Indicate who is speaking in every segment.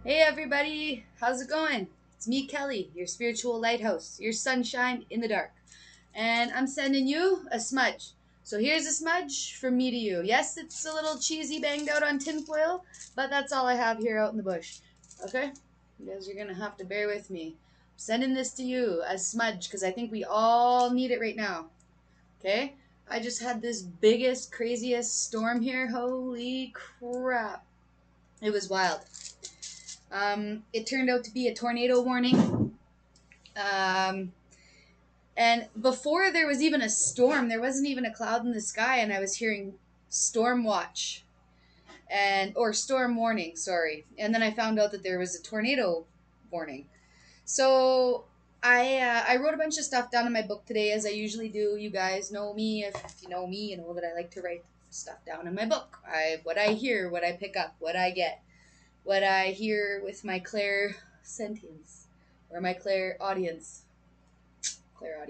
Speaker 1: Hey everybody, how's it going? It's me, Kelly, your spiritual lighthouse, your sunshine in the dark. And I'm sending you a smudge. So here's a smudge from me to you. Yes, it's a little cheesy banged out on tinfoil, but that's all I have here out in the bush. Okay? You guys are going to have to bear with me. I'm sending this to you as smudge because I think we all need it right now. Okay? I just had this biggest, craziest storm here. Holy crap. It was wild. It turned out to be a tornado warning. Um, and before there was even a storm, there wasn't even a cloud in the sky, and I was hearing storm watch or storm warning, sorry. And then I found out that there was a tornado warning. So I wrote a bunch of stuff down in my book today, as I usually do. You guys know me. If you know me, you know that I like to write stuff down in my book. What I hear, what I pick up, what I get, what I hear with my clair sentience or my clair audience, clair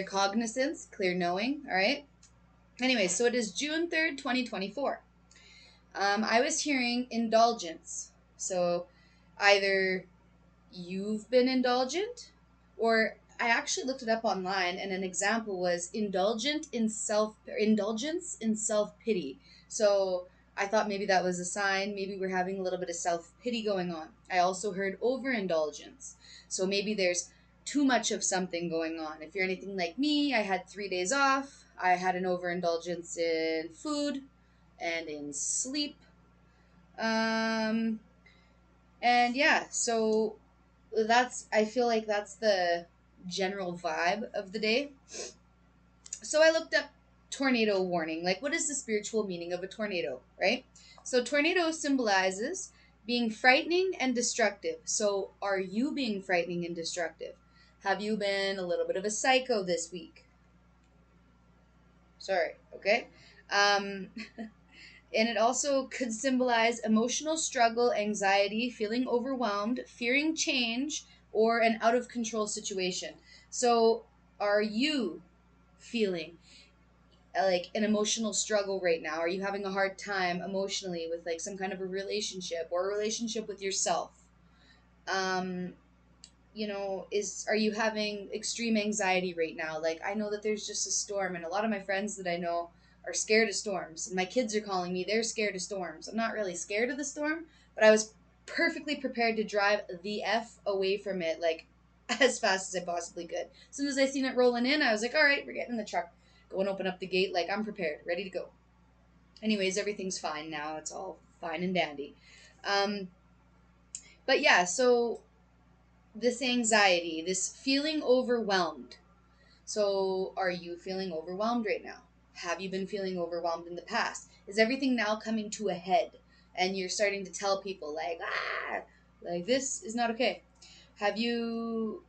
Speaker 1: cognizance, clear knowing. All right. Anyway, so it is June 3rd, 2024. I was hearing indulgence. So either you've been indulgent, or I actually looked it up online, and an example was indulgence in self pity. So I thought maybe that was a sign. Maybe we're having a little bit of self pity going on. I also heard overindulgence. So maybe there's too much of something going on. If you're anything like me, I had 3 days off. I had an overindulgence in food and in sleep. Um, and yeah, so I feel like that's the general vibe of the day. So I looked up tornado warning. Like, what is the spiritual meaning of a tornado, right? So tornado symbolizes being frightening and destructive. So are you being frightening and destructive? Have you been a little bit of a psycho this week? Sorry, okay? Um, and it also could symbolize emotional struggle, anxiety, feeling overwhelmed, fearing change, or an out of control situation. So, are you feeling like an emotional struggle right now? Are you having a hard time emotionally with like some kind of a relationship or a relationship with yourself? Um, is are you having extreme anxiety right now? Like, I know that there's just a storm, and a lot of my friends that I know are scared of storms, and my kids are calling me, they're scared of storms. I'm not really scared of the storm, but I was perfectly prepared to drive the F away from it, like as fast as I possibly could. As soon as I seen it rolling in, I was like, all right, we're getting in the truck. Go and open up the gate, like I'm prepared, ready to go. Anyways, everything's fine now. It's all fine and dandy. um, but yeah, so this anxiety, this feeling overwhelmed. So, are you feeling overwhelmed right now? Have you been feeling overwhelmed in the past? Is everything now coming to a head and you're starting to tell people, like this is not okay? Have you,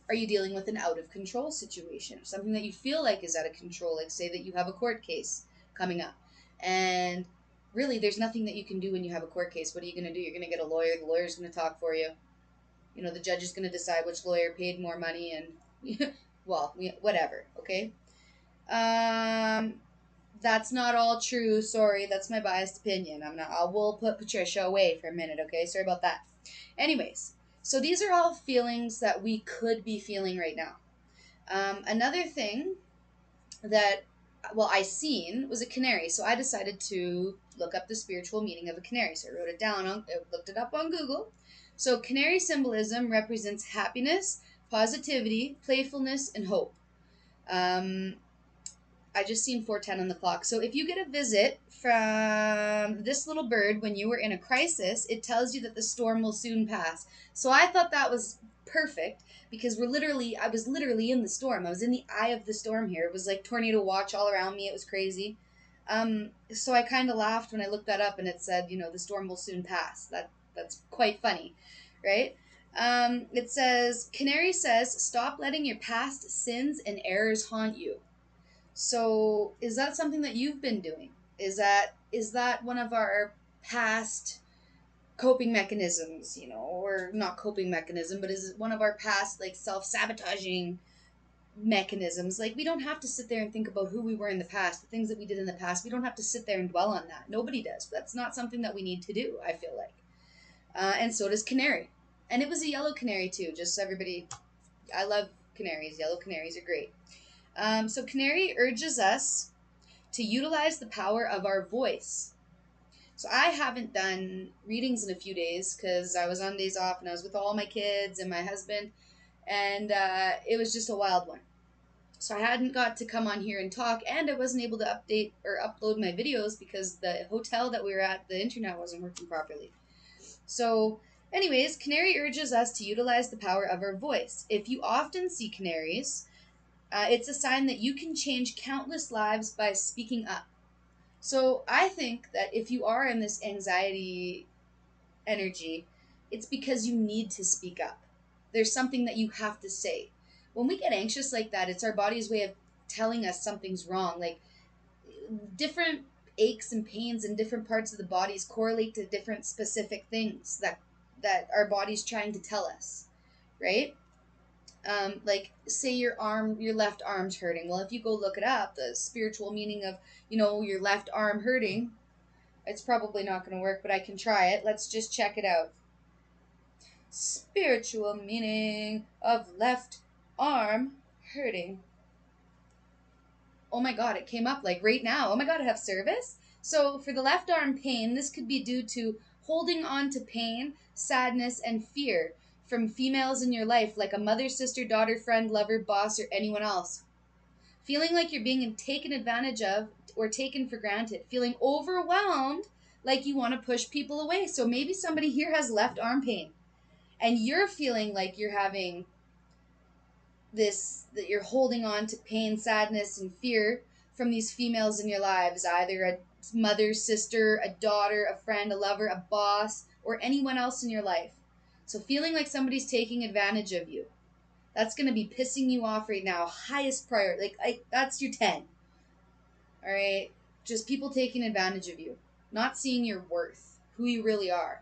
Speaker 1: are you dealing with an out of control situation? Something that you feel like is out of control, like say that you have a court case coming up and really there's nothing that you can do when you have a court case. What are you going to do? You're going to get a lawyer. The lawyer's going to talk for you. The judge is going to decide which lawyer paid more money and well, whatever. Okay. um that's not all true. Sorry, that's my biased opinion. I will put Patricia away for a minute. Okay, sorry about that. Anyways, so these are all feelings that we could be feeling right now. Another thing that, well, I seen was a canary, so I decided to look up the spiritual meaning of a canary. So I wrote it down, looked it up on Google. So canary symbolism represents happiness, positivity, playfulness, and hope. Um, I just seen 4:10 on the clock. So if you get a visit from this little bird when you were in a crisis, it tells you that the storm will soon pass. So I thought that was perfect because I was literally in the storm. I was in the eye of the storm here. It was like tornado watch all around me. It was crazy. So I kind of laughed when I looked that up and it said, the storm will soon pass. That's quite funny, right? It says, Canary says, stop letting your past sins and errors haunt you. So, is that something that you've been doing? Is that one of our past coping mechanisms, or not coping mechanism, but is it one of our past like self-sabotaging mechanisms. Like, we don't have to sit there and think about who we were in the past, the things that we did in the past. We don't have to sit there and dwell on that. Nobody does. That's not something that we need to do, I feel like. And so does canary. And it was a yellow canary too, just so everybody. I love canaries. Yellow canaries are great. So canary urges us to utilize the power of our voice. So I haven't done readings in a few days because I was on days off and I was with all my kids and my husband, and it was just a wild one. So I hadn't got to come on here and talk, and I wasn't able to update or upload my videos because the hotel that we were at, the internet wasn't working properly. So, anyways, canary urges us to utilize the power of our voice. If you often see canaries, it's a sign that you can change countless lives by speaking up. So I think that if you are in this anxiety energy, it's because you need to speak up. There's something that you have to say. When we get anxious like that, it's our body's way of telling us something's wrong. Like, different aches and pains in different parts of the bodies correlate to different specific things that our body's trying to tell us, right? Like, say your left arm's hurting. Well, if you go look it up, the spiritual meaning of, your left arm hurting, it's probably not going to work, but I can try it. Let's just check it out. Spiritual meaning of left arm hurting. Oh my God, it came up like right now. Oh my God, I have service. So for the left arm pain, this could be due to holding on to pain, sadness, and fear from females in your life, like a mother, sister, daughter, friend, lover, boss, or anyone else. Feeling like you're being taken advantage of or taken for granted. Feeling overwhelmed, like you want to push people away. So maybe somebody here has left arm pain, and you're feeling like you're having that you're holding on to pain, sadness, and fear from these females in your lives, either a mother, sister, a daughter, a friend, a lover, a boss, or anyone else in your life. So feeling like somebody's taking advantage of you. That's going to be pissing you off right now. Highest priority. That's your 10. All right? Just people taking advantage of you. Not seeing your worth, who you really are.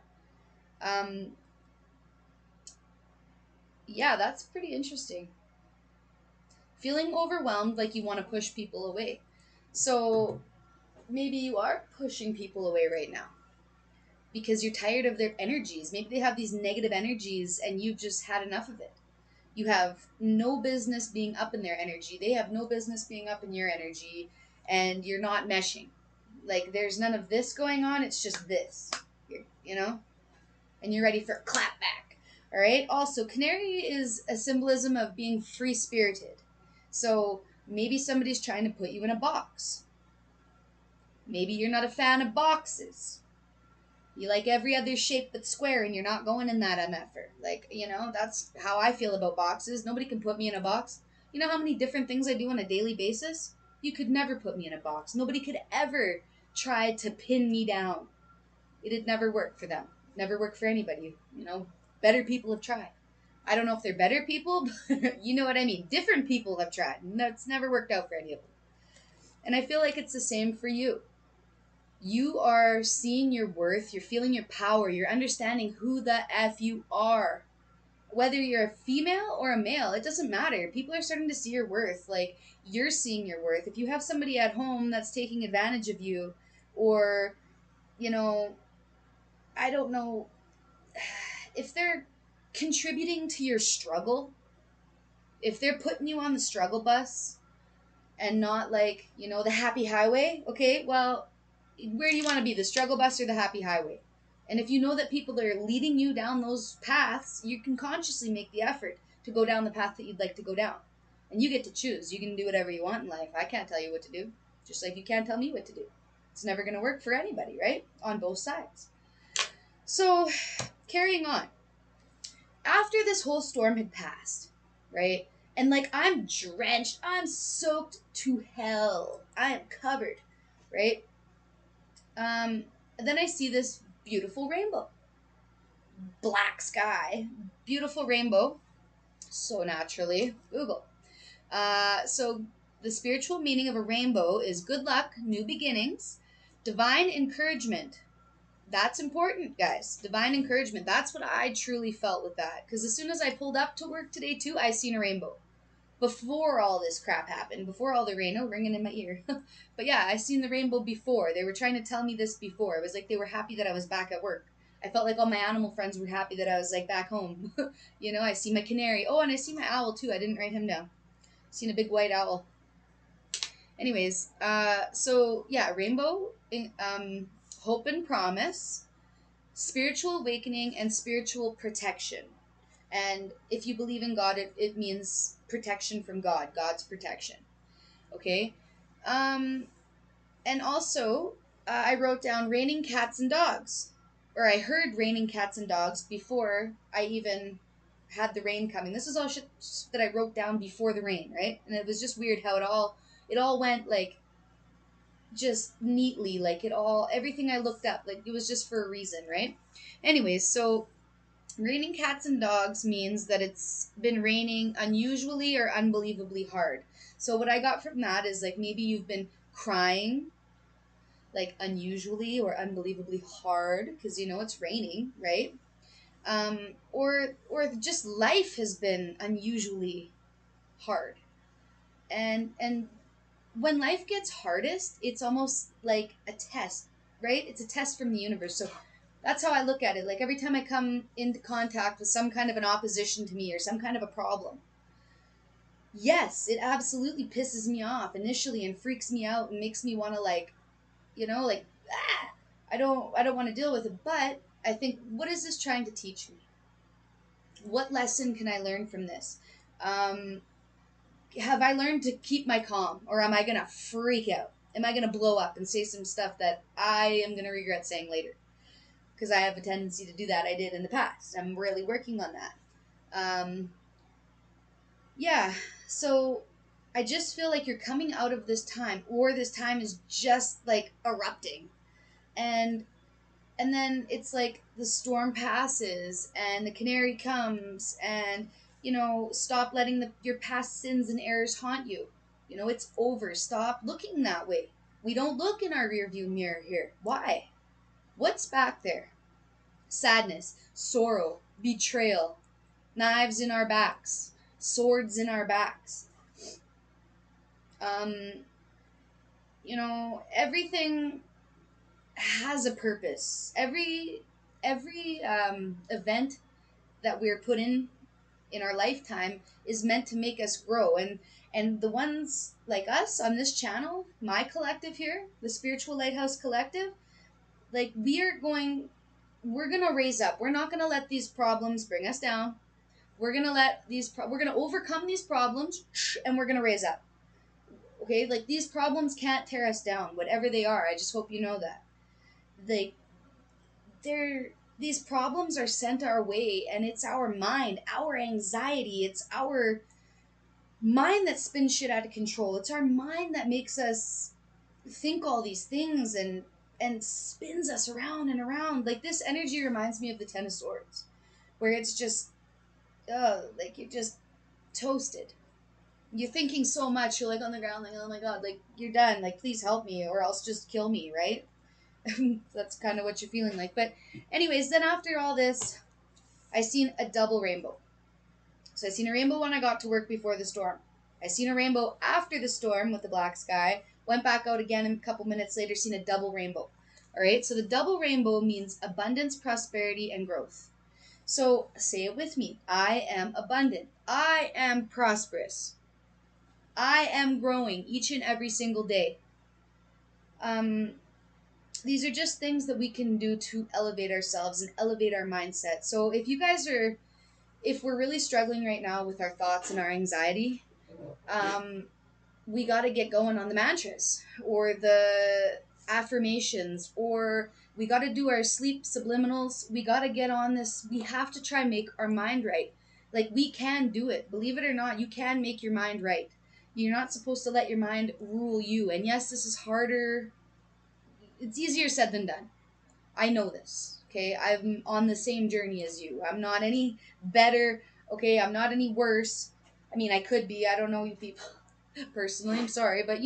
Speaker 1: Yeah, that's pretty interesting. Feeling overwhelmed, like you want to push people away. So maybe you are pushing people away right now because you're tired of their energies. Maybe they have these negative energies and you've just had enough of it. You have no business being up in their energy. They have no business being up in your energy, and you're not meshing. Like, there's none of this going on. It's just this, and you're ready for a clap back. All right. Also, canary is a symbolism of being free spirited. So maybe somebody's trying to put you in a box. Maybe you're not a fan of boxes. You like every other shape but square, and you're not going in that MFer. Like, that's how I feel about boxes. Nobody can put me in a box. You know how many different things I do on a daily basis? You could never put me in a box. Nobody could ever try to pin me down. It'd never work for them. Never work for anybody. Better people have tried. I don't know if they're better people, but you know what I mean. Different people have tried, and that's never worked out for any of them. And I feel like it's the same for you. You are seeing your worth, you're feeling your power, you're understanding who the F you are. Whether you're a female or a male, it doesn't matter. People are starting to see your worth. Like, you're seeing your worth. If you have somebody at home that's taking advantage of you, or, I don't know, if they're contributing to your struggle, if they're putting you on the struggle bus and not like, the happy highway, okay, well, where do you want to be, the struggle bus or the happy highway? And if you know that people are leading you down those paths, you can consciously make the effort to go down the path that you'd like to go down. And you get to choose. You can do whatever you want in life. I can't tell you what to do, just like you can't tell me what to do. It's never going to work for anybody, right? On both sides. So, carrying on. After this whole storm had passed, right? And I'm drenched, I'm soaked to hell. I am covered, right? Then I see this beautiful rainbow. Black sky, beautiful rainbow. So naturally, Google. So the spiritual meaning of a rainbow is good luck, new beginnings, divine encouragement. That's important, guys. Divine encouragement. That's what I truly felt with that. Because as soon as I pulled up to work today, too, I seen a rainbow. before all this crap happened, before all the rain. Oh, ringing in my ear. But yeah, I seen the rainbow before. They were trying to tell me this before. It was like they were happy that I was back at work. I felt like all my animal friends were happy that I was like back home. You know, I see my canary. Oh, and I see my owl too. I didn't write him down. Seen a big white owl. Anyways, so yeah, rainbow, hope and promise, spiritual awakening, and spiritual protection. And if you believe in God, it means protection from God, God's protection. Okay? Um, and also, I wrote down raining cats and dogs. Or I heard raining cats and dogs before I even had the rain coming. This is all shit that I wrote down before the rain, right? And it was just weird how it all went like just neatly, like it all everything I looked up, like it was just for a reason, right? Anyways, so raining cats and dogs means that it's been raining unusually or unbelievably hard. So what I got from that is like maybe you've been crying like unusually or unbelievably hard because you know it's raining, right? Or just life has been unusually hard. And when life gets hardest, it's almost like a test, right? It's a test from the universe. So that's how I look at it. Like every time I come into contact with some kind of an opposition to me or some kind of a problem, yes, it absolutely pisses me off initially and freaks me out and makes me want to like, like I don't want to deal with it. But I think, what is this trying to teach me? What lesson can I learn from this? Um, have I learned to keep my calm, or am I gonna freak out? Am I gonna blow up and say some stuff that I am gonna regret saying later? Because I have a tendency to do that. I did in the past. I'm really working on that. Um, yeah. So I just feel like you're coming out of this time, or this time is just like erupting, and and then it's like the storm passes and the canary comes and stop letting your past sins and errors haunt you. It's over. Stop looking that way. We don't look in our rear view mirror here. Why? What's back there? Sadness, sorrow, betrayal, knives in our backs, swords in our backs. um Everything has a purpose. Every event that we're put in our lifetime is meant to make us grow, and the ones like us on this channel, my collective here, the Spiritual Lighthouse Collective, like we're gonna raise up. We're not gonna let these problems bring us down. We're gonna overcome these problems, and we're gonna raise up. Okay, like these problems can't tear us down, whatever they are. I just hope you know that. Like they're these problems are sent our way, and it's our mind, our anxiety, it's our mind that spins shit out of control. It's our mind that makes us think all these things and spins us around and around. Like this energy reminds me of the Ten of Swords, where it's just like you're just toasted. You're thinking so much, you're like on the ground, like, oh my god, like you're done, like please help me or else just kill me, right? That's kind of what you're feeling like. But anyways, then after all this, I seen a double rainbow. So I seen a rainbow when I got to work before the storm. I seen a rainbow after the storm with the black sky. Went back out again, and a couple minutes later seen a double rainbow. All right, so the double rainbow means abundance, prosperity, and growth. So say it with me. I am abundant. I am prosperous. I am growing each and every single day. Um, these are just things that we can do to elevate ourselves and elevate our mindset. So if we're really struggling right now with our thoughts and our anxiety, um, we got to get going on the mantras or the affirmations, or we got to do our sleep subliminals. We got to get on this. We have to try and make our mind right. Like we can do it. Believe it or not, you can make your mind right. You're not supposed to let your mind rule you. And yes, this is harder. It's easier said than done. I know this. Okay, I'm on the same journey as you. I'm not any better. Okay, I'm not any worse. I mean, I could be. I don't know you people personally. I'm sorry, but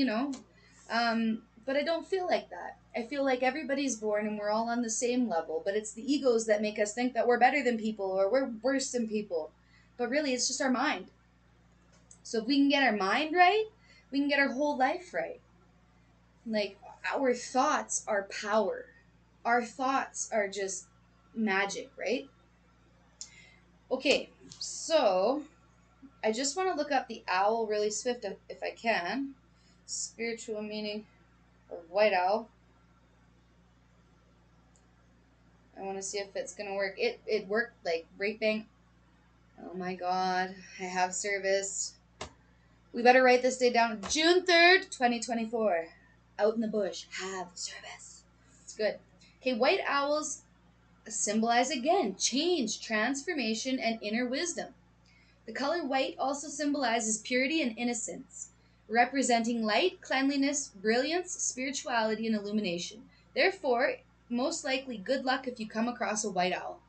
Speaker 1: but I don't feel like that. I feel like everybody's born and we're all on the same level. But it's the egos that make us think that we're better than people or we're worse than people. But really, it's just our mind. So if we can get our mind right, we can get our whole life right. Like, our thoughts are power. Our thoughts are just magic, right? Okay, so I just want to look up the owl really swift if I can. Spiritual meaning of white owl. I want to see if it's going to work. It worked like right bang. Oh my god, I have service. We better write this day down. June 3rd, 2024. Out in the bush, have service. It's good. Okay, white owls symbolize again change, transformation, and inner wisdom. The color white also symbolizes purity and innocence, representing light, cleanliness, brilliance, spirituality, and illumination. Therefore, most likely good luck if you come across a white owl.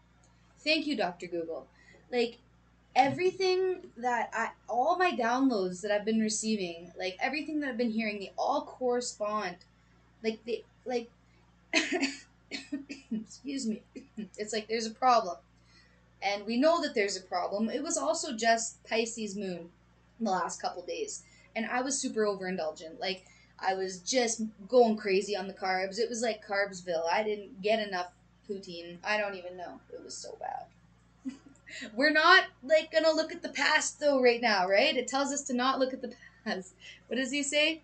Speaker 1: Thank you, Dr. Google. Like, everything all my downloads that I've been receiving, like everything that I've been hearing, they all correspond. Like, excuse me. It's like there's a problem. And we know that there's a problem. It was also just Pisces moon the last couple days. And I was super overindulgent. Like, I was just going crazy on the carbs. It was like Carbsville. I didn't get enough poutine. I don't even know. It was so bad. We're not, like, gonna look at the past, though, right now, right? It tells us to not look at the past. What does he say?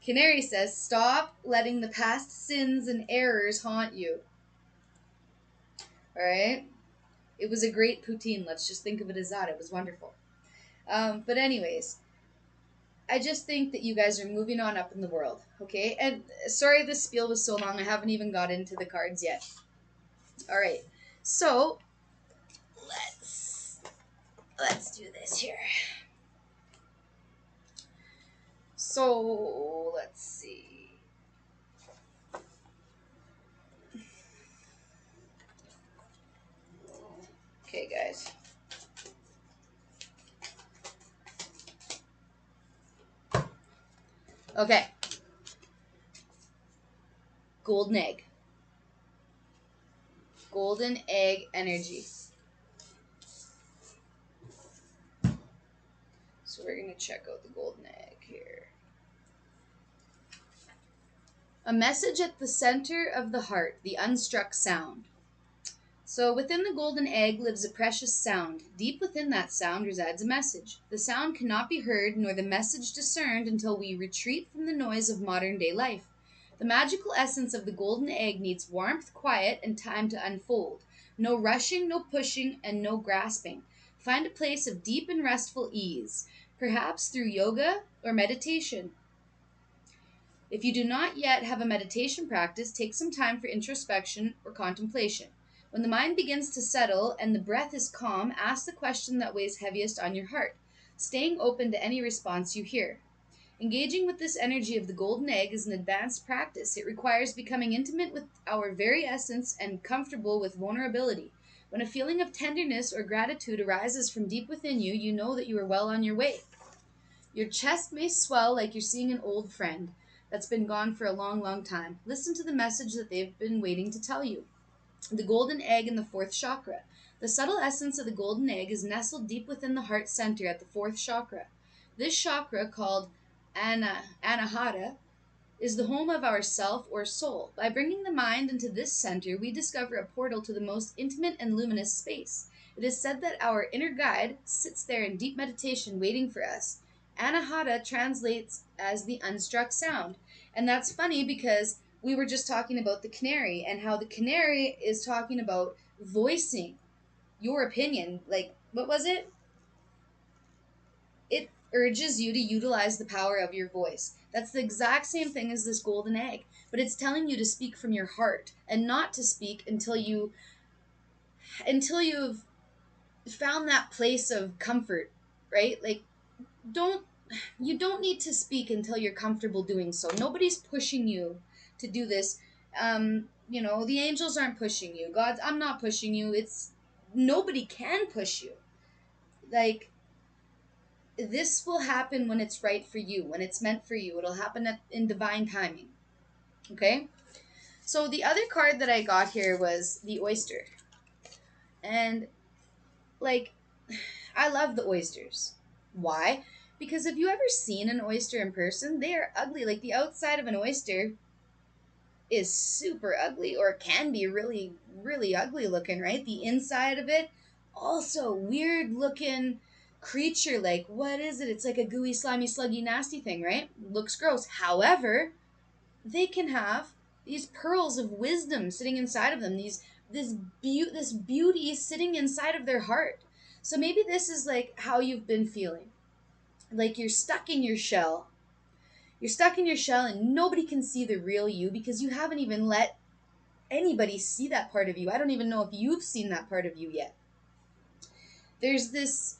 Speaker 1: Canary says, stop letting the past sins and errors haunt you. Alright? It was a great poutine. Let's just think of it as that. It was wonderful. But anyways, I just think that you guys are moving on up in the world, okay? And sorry this spiel was so long. I haven't even got into the cards yet. All right. So, let's do this here. So, let's see. Okay, guys. Okay. Golden egg. Golden egg energy. So we're going to check out the golden egg here. A message at the center of the heart, the unstruck sound. So within the golden egg lives a precious sound. Deep within that sound resides a message. The sound cannot be heard nor the message discerned until we retreat from the noise of modern day life. The magical essence of the golden egg needs warmth, quiet, and time to unfold. No rushing, no pushing, and no grasping. Find a place of deep and restful ease, perhaps through yoga or meditation. If you do not yet have a meditation practice, take some time for introspection or contemplation. When the mind begins to settle and the breath is calm, ask the question that weighs heaviest on your heart, staying open to any response you hear. Engaging with this energy of the golden egg is an advanced practice. It requires becoming intimate with our very essence and comfortable with vulnerability. When a feeling of tenderness or gratitude arises from deep within you, you know that you are well on your way. Your chest may swell like you're seeing an old friend that's been gone for a long, long time. Listen to the message that they've been waiting to tell you. The golden egg in the fourth chakra. The subtle essence of the golden egg is nestled deep within the heart center at the fourth chakra. This chakra, called Anahata, is the home of our self or soul. By bringing the mind into this center, we discover a portal to the most intimate and luminous space. It is said that our inner guide sits there in deep meditation waiting for us. Anahata translates as the unstruck sound. And that's funny because we were just talking about the canary and how the canary is talking about voicing your opinion. Like, what was it? It urges you to utilize the power of your voice. That's the exact same thing as this golden egg, but it's telling you to speak from your heart and not to speak until you've found that place of comfort, right? Like, don't you don't need to speak until you're comfortable doing so. Nobody's pushing you to do this. The angels aren't pushing you. I'm not pushing you. It's nobody can push you. Like, this will happen when it's right for you, when it's meant for you. It'll happen in divine timing. Okay? So the other card that I got here was the oyster. And, like, I love the oysters. Why? Because have you ever seen an oyster in person? They are ugly. Like the outside of an oyster is super ugly, or can be really, really ugly looking, right? The inside of it, also weird looking creature. Like, what is it? It's like a gooey, slimy, sluggy, nasty thing, right? Looks gross. However, they can have these pearls of wisdom sitting inside of them. This beauty sitting inside of their heart. So maybe this is like how you've been feeling. Like you're stuck in your shell. You're stuck in your shell and nobody can see the real you because you haven't even let anybody see that part of you. I don't even know if you've seen that part of you yet. There's this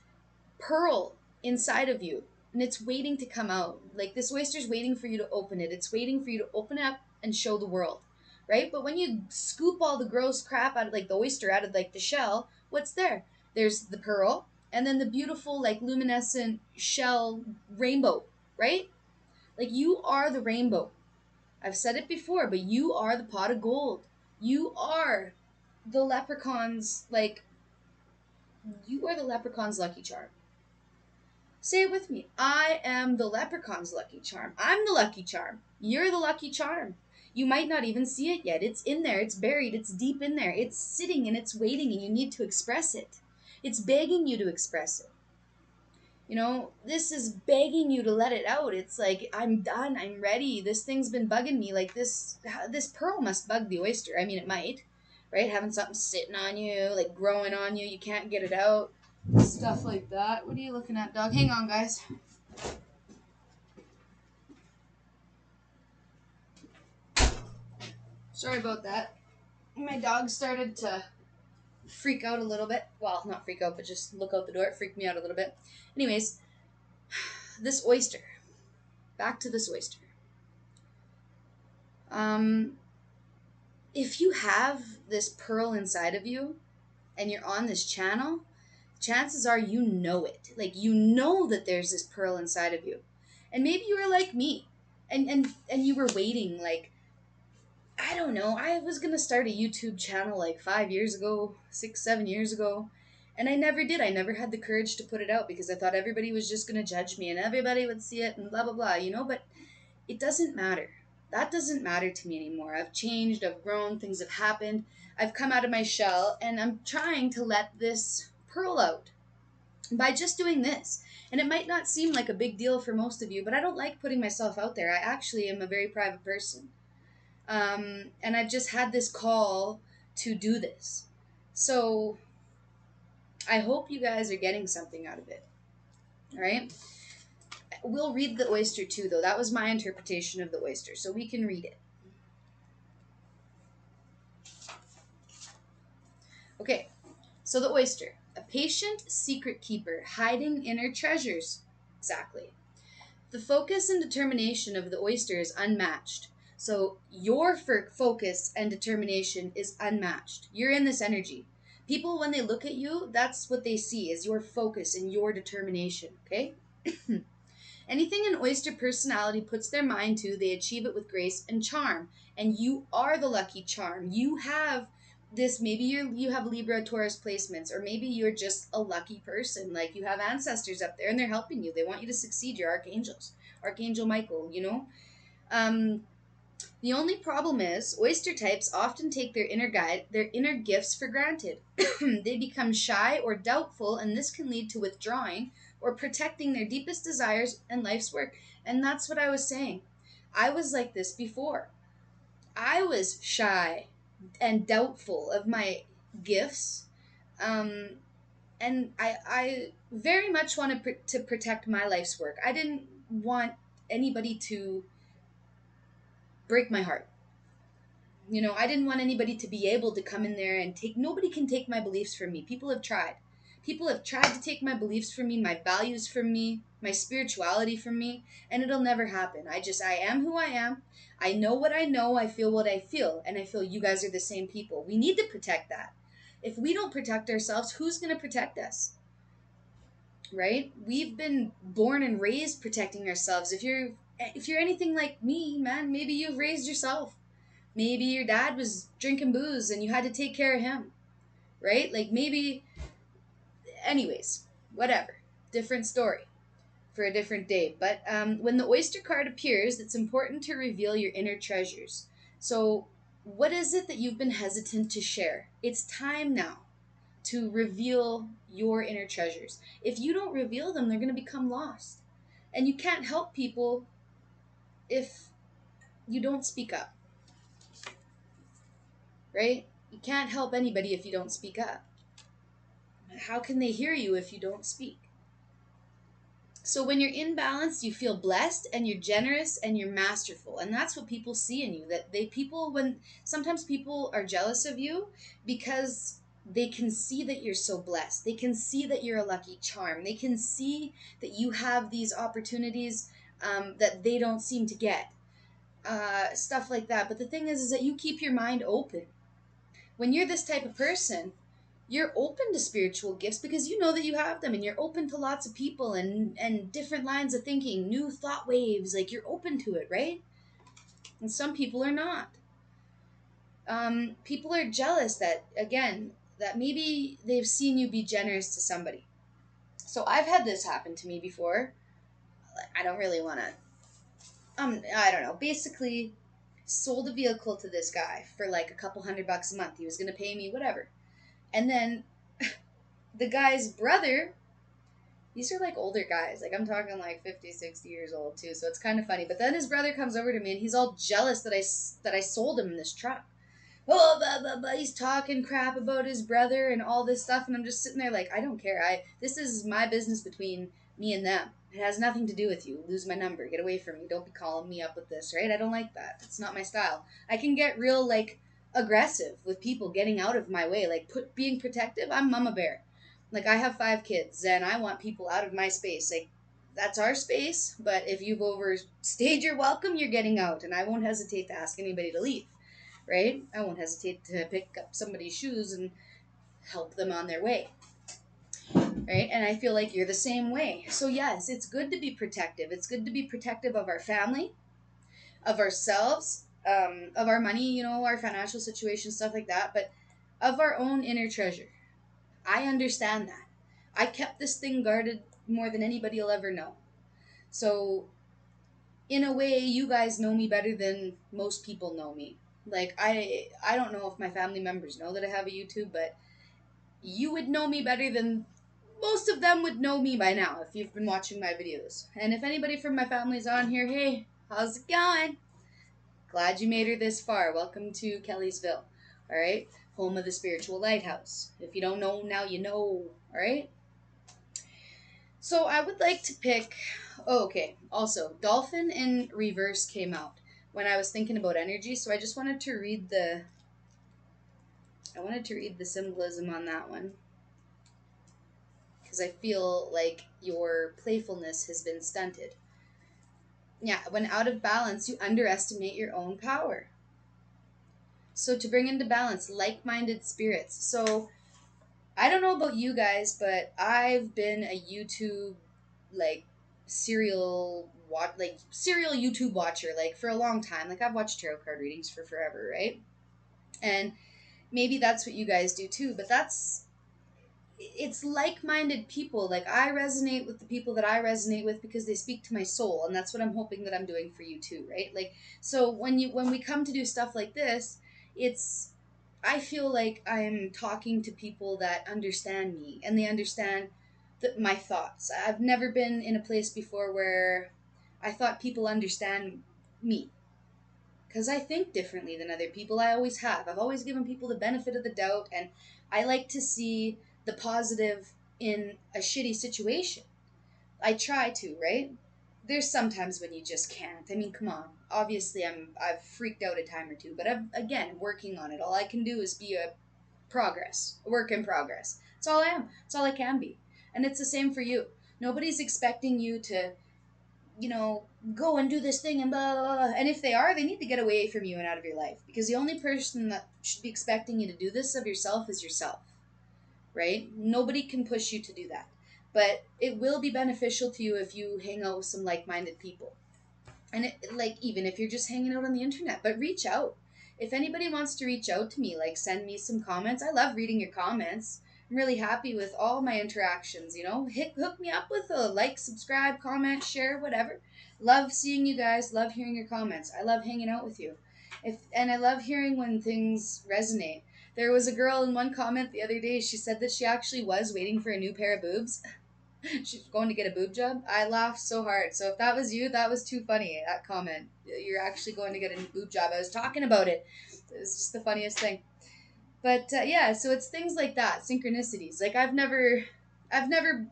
Speaker 1: pearl inside of you and it's waiting to come out. Like this oyster's waiting for you to open it. It's waiting for you to open it up and show the world. Right? But when you scoop all the gross crap out of like the oyster out of like the shell, what's there? There's the pearl and then the beautiful like luminescent shell rainbow, right? Like you are the rainbow. I've said it before, but you are the pot of gold. You are the leprechaun's like you are the leprechaun's lucky charm. Say it with me. I am the leprechaun's lucky charm. I'm the lucky charm. You're the lucky charm. You might not even see it yet. It's in there. It's buried. It's deep in there. It's sitting and it's waiting and you need to express it. It's begging you to express it. You know, this is begging you to let it out. It's like, I'm done. I'm ready. This thing's been bugging me. Like this pearl must bug the oyster. I mean, it might, right? Having something sitting on you, like growing on you. You can't get it out. Stuff like that. What are you looking at, dog? Hang on, guys. Sorry about that. My dog started to freak out a little bit. Well, not freak out, but just look out the door. It freaked me out a little bit. Anyways, this oyster. Back to this oyster. Um, if you have this pearl inside of you and you're on this channel, chances are you know it. Like you know that there's this pearl inside of you. And maybe you were like me and you were waiting like I don't know. I was going to start a YouTube channel like 5 years ago, 6, 7 years ago. And I never did. I never had the courage to put it out because I thought everybody was just going to judge me and everybody would see it and blah, blah, blah, you know? But it doesn't matter. That doesn't matter to me anymore. I've changed, I've grown, things have happened. I've come out of my shell and I'm trying to let this pearl out by just doing this. And it might not seem like a big deal for most of you, but I don't like putting myself out there. I actually am a very private person. And I've just had this call to do this. So I hope you guys are getting something out of it. All right. We'll read the oyster too, though. That was my interpretation of the oyster, so we can read it. Okay. So the oyster, a patient secret keeper hiding inner treasures. Exactly. The focus and determination of the oyster is unmatched. So your focus and determination is unmatched. You're in this energy. People, when they look at you, that's what they see is your focus and your determination. Okay? Anything an oyster personality puts their mind to, they achieve it with grace and charm. And you are the lucky charm. You have this, maybe you have Libra Taurus placements, or maybe you're just a lucky person. Like you have ancestors up there and they're helping you. They want you to succeed. Your archangels. Archangel Michael, you know? Um, the only problem is oyster types often take their inner gifts for granted. They become shy or doubtful, and this can lead to withdrawing or protecting their deepest desires and life's work. And that's what I was saying. I was like this before. I was shy and doubtful of my gifts. Um, and I very much wanted to protect my life's work. I didn't want anybody to break my heart. You know, I didn't want anybody to be able to come in there and nobody can take my beliefs from me. People have tried. People have tried to take my beliefs from me, my values from me, my spirituality from me, and it'll never happen. I am who I am. I know what I know. I feel what I feel. And I feel you guys are the same people. We need to protect that. If we don't protect ourselves, who's going to protect us? Right? We've been born and raised protecting ourselves. If you're anything like me, man, maybe you've raised yourself. Maybe your dad was drinking booze and you had to take care of him, right? Like maybe, anyways, whatever. Different story. for a different day. But when the oyster card appears, it's important to reveal your inner treasures. So, what is it that you've been hesitant to share? It's time now to reveal your inner treasures. If you don't reveal them, they're going to become lost. And you can't help people if you don't speak up, right? You can't help anybody if you don't speak up. How can they hear you if you don't speak? So when you're in balance, you feel blessed and you're generous and you're masterful. And that's what people see in you. That they people when sometimes people are jealous of you because they can see that you're so blessed. They can see that you're a lucky charm. They can see that you have these opportunities that they don't seem to get. Stuff like that. But the thing is that you keep your mind open. When you're this type of person, you're open to spiritual gifts because you know that you have them, and you're open to lots of people and different lines of thinking, new thought waves. Like, you're open to it, right? And some people are not. People are jealous that, again, that maybe they've seen you be generous to somebody. So I've had this happen to me before. I don't really want to I don't know, basically sold a vehicle to this guy for like a couple $100 a month. He was going to pay me whatever. And then the guy's brother, these are like older guys. Like, I'm talking like 50, 60 years old too. So it's kind of funny. But then his brother comes over to me and he's all jealous that I sold him this truck. Oh, blah, blah, blah. He's talking crap about his brother and all this stuff. And I'm just sitting there like, I don't care. This is my business between me and them. It has nothing to do with you. Lose my number. Get away from me. Don't be calling me up with this, right? I don't like that. It's not my style. I can get real, like, aggressive with people getting out of my way. Like, being protective. I'm Mama Bear. Like, I have 5 kids, and I want people out of my space. Like, that's our space, but if you've overstayed your welcome, you're getting out. And I won't hesitate to ask anybody to leave, right? I won't hesitate to pick up somebody's shoes and help them on their way, right? And I feel like you're the same way. So yes, it's good to be protective. It's good to be protective of our family, of ourselves, of our money, our financial situation, stuff like that, but of our own inner treasure. I understand that. I kept this thing guarded more than anybody will ever know. So in a way, you guys know me better than most people know me. Like, I don't know if my family members know that I have a YouTube, but you would know me better than most of them would know me by now if you've been watching my videos. And if anybody from my family's on here, hey, how's it going? Glad you made her this far. Welcome to Kellysville. All right? Home of the Spiritual Lighthouse. If you don't know, now you know. All right? So I would like to pick... Oh, okay. Also, Dolphin in Reverse came out when I was thinking about energy, so I just wanted to read the... symbolism on that one, because I feel like your playfulness has been stunted. Yeah, when out of balance, you underestimate your own power. So to bring into balance, like-minded spirits. So I don't know about you guys, but I've been a YouTube like serial YouTube watcher like for a long time. Like, I've watched tarot card readings for forever, right? And maybe that's what you guys do too, but it's like-minded people. Like, I resonate with the people that I resonate with because they speak to my soul, and that's what I'm hoping that I'm doing for you too, right? Like, so when we come to do stuff like this, I feel like I'm talking to people that understand me, and they understand my thoughts. I've never been in a place before where I thought people understand me, because I think differently than other people. I always have. I've always given people the benefit of the doubt, and I like to see the positive in a shitty situation. I try to, right? There's sometimes when you just can't. I mean, come on. Obviously, I've freaked out a time or two, but I'm, again, working on it. All I can do is be a work in progress. That's all I am. That's all I can be. And it's the same for you. Nobody's expecting you to go and do this thing and blah, blah, blah. And if they are, they need to get away from you and out of your life. Because the only person that should be expecting you to do this of yourself is yourself, right? Nobody can push you to do that. But it will be beneficial to you if you hang out with some like-minded people. And even if you're just hanging out on the internet, but reach out. If anybody wants to reach out to me, like, send me some comments. I love reading your comments, I'm really happy with all my interactions, hook me up with a like, subscribe, comment, share, whatever. Love seeing you guys, love hearing your comments. I love hanging out with you. And I love hearing when things resonate. There was a girl in one comment the other day, she said that she actually was waiting for a new pair of boobs. She's going to get a boob job. I laughed so hard. So if that was you, that was too funny, that comment. You're actually going to get a new boob job. I was talking about it. It's just the funniest thing. But yeah, so it's things like that, synchronicities. Like I've never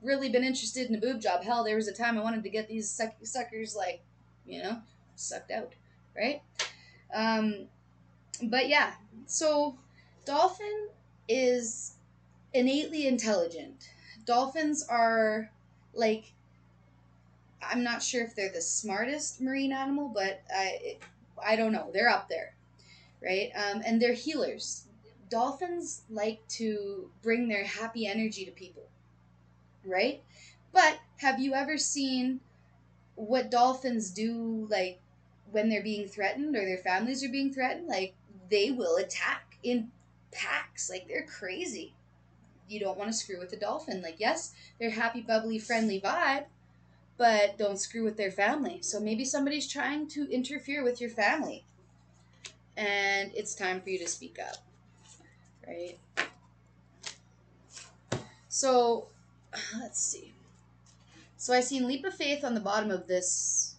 Speaker 1: really been interested in a boob job. Hell, there was a time I wanted to get these suckers like, sucked out, right? Um, but yeah, so dolphin is innately intelligent. Dolphins are like, I'm not sure if they're the smartest marine animal, but I don't know. They're up there, right? And they're healers. Dolphins like to bring their happy energy to people, right? But have you ever seen what dolphins do, like when they're being threatened or their families are being threatened? Like they will attack in packs. Like they're crazy. You don't want to screw with a dolphin. Like, yes, they're happy, bubbly, friendly vibe, but don't screw with their family. So maybe somebody's trying to interfere with your family, and it's time for you to speak up, right? So, let's see. So I seen leap of faith on the bottom of this.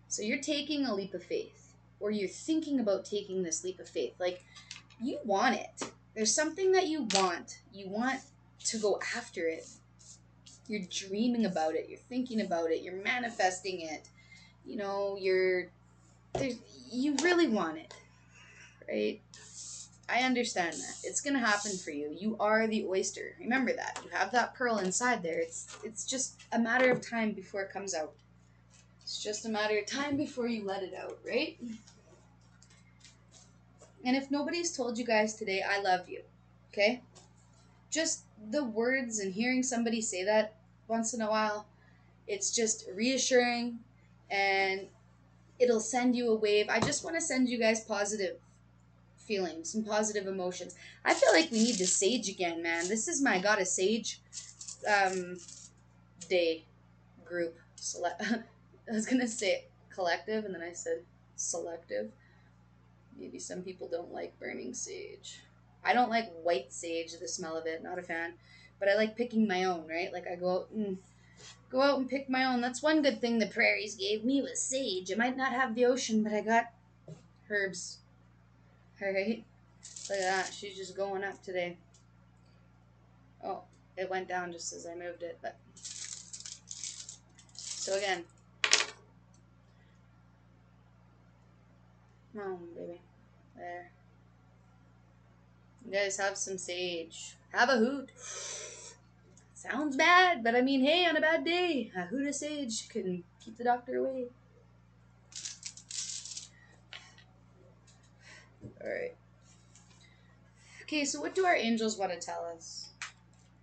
Speaker 1: So you're taking a leap of faith, or you're thinking about taking this leap of faith. Like, you want it. There's something that you want. You want to go after it. You're dreaming about it. You're thinking about it. You're manifesting it. You really want it, right? I understand that. It's going to happen for you. You are the oyster. Remember that. You have that pearl inside there. It's just a matter of time before it comes out. It's just a matter of time before you let it out, right? And if nobody's told you guys today, I love you, okay? Just the words and hearing somebody say that once in a while, it's just reassuring, and it'll send you a wave. I just want to send you guys positive feelings and positive emotions. I feel like we need to sage again, man. This is my got a sage day group. I was gonna say collective, and then I said selective. Maybe some people don't like burning sage. I don't like white sage, the smell of it. Not a fan. But I like picking my own, right? Like I go out and pick my own. That's one good thing the prairies gave me was sage. I might not have the ocean, but I got herbs. All right. Look at that. She's just going up today. Oh, it went down just as I moved it. But so again, come on, baby. There. You guys have some sage. Have a hoot. Sounds bad, but I mean, hey, on a bad day, a hoot of sage can keep the doctor away. All right. Okay, so what do our angels want to tell us?